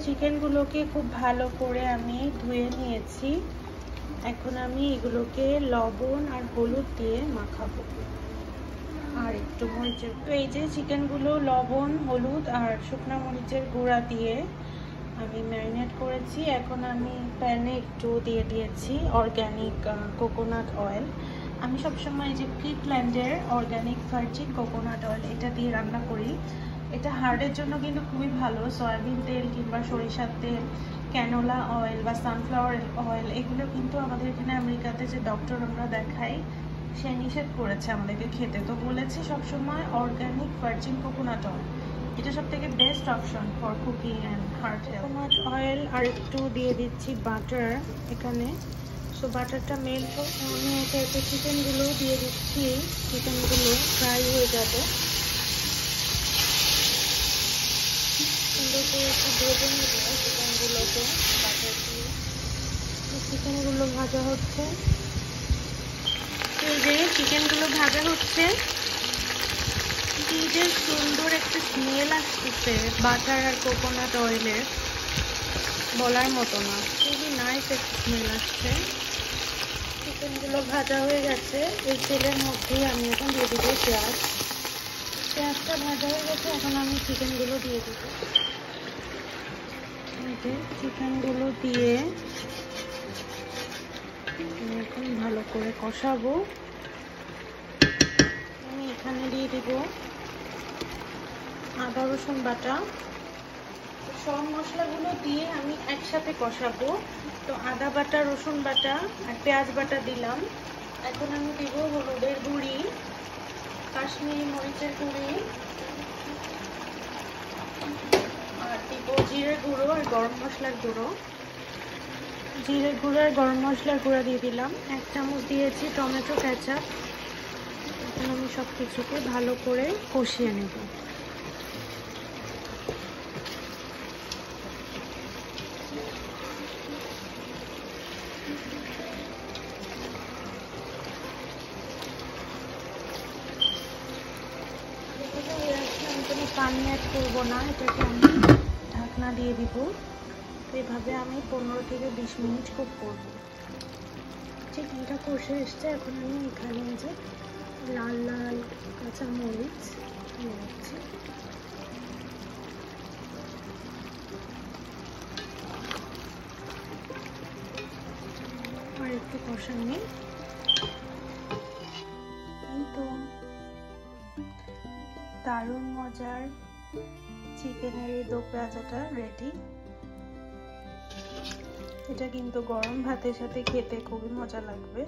চিকেনগুলোকে খুব ভালো করে আমি ধুয়ে নিয়েছি। এখন আমি এগুলোকে লবণ আর হলুদ দিয়ে মাখাবো আর একটু মরিচের। তো এই যে চিকেনগুলো লবণ হলুদ আর শুকনো মরিচের গুঁড়া দিয়ে আমি ম্যারিনেট করেছি। এখন আমি প্যানে একটু দিয়ে দিয়েছি অর্গ্যানিক কোকোনাট অয়েল। আমি সবসময় যে ফিটল্যান্ডের অর্গ্যানিক ভার্জিন কোকোনাট অয়েল এটা দিয়ে রান্না করি। এটা হার্টের জন্য কিন্তু খুবই ভালো। সয়াবিন তেল কিংবা সরিষার তেল, ক্যানোলা অয়েল বা সানফ্লাওয়ার অয়েল এগুলো কিন্তু আমাদের এখানে আমেরিকাতে যে ডক্টর আমরা দেখাই সে নিষেধ করেছে আমাদেরকে খেতে। তো বলেছে সবসময় অর্গ্যানিক ভার্জিন কোকোনাট অয়েল এটা সব থেকে best option for cooking and heart health. Coconut oil আর একটু দিয়ে দিচ্ছি বাটার এখানে। সো বাটারটা মেল্ট হোক, আমি একে চিকেনগুলো দিয়ে দিচ্ছি। চিকেনগুলো ফ্রাই হয়ে যাবে। চিকেনগুলো ভাজা হচ্ছে। এই যে চিকেনগুলো ভাজা হচ্ছে, কি যে সুন্দর একটা স্মেল আসতেছে বাটার আর কোকোনাট অয়েলের, বলার মতো না। খুবই নাইস একটা স্মেল আসছে। চিকেনগুলো ভাজা হয়ে গেছে। এই তেলের মধ্যেই আমি এখন দিয়ে দিব পেঁয়াজ। পেঁয়াজটা ভাজা হয়ে গেছে, এখন আমি চিকেনগুলো দিয়ে দিব। চিকেনগুলো দিয়ে এখন ভালো করে কষাবো। আমি এখানে দিয়ে দিব আদা রসুন বাটা। সব মশলাগুলো দিয়ে আমি একসাথে কষাবো। তো আদা বাটা, রসুন বাটা আর পেঁয়াজ বাটা দিলাম। এখন আমি দিব হলুদের গুঁড়ি, কাশ্মীরি মরিচের গুঁড়ি আর দিব জিরে গুঁড়ো আর গরম মশলার গুঁড়ো। জিরে গুঁড়ো আর গরম মশলার গুঁড়া দিয়ে দিলাম। 1 চামচ দিয়েছি টমেটো কেচাপ। এখন আমি সব কিছুকে ভালো করে কষিয়ে নেব। আমি কোনো পানি অ্যাড করবো না, এটাকে আমি ঢাকনা দিয়ে দিব। এভাবে আমি 15 থেকে 20 মিনিট কুক করব। চিকেনটা কষে এসছে। এখন আমি এখানে যে লাল লাল কাঁচা মরিচ দিয়ে দিচ্ছি। আর একটু কষানি। এই তো দারুণ মজার চিকেনের এই দো পেঁয়াজাটা রেডি। এটা কিন্তু গরম ভাতের সাথে খেতে খুবই মজা লাগবে।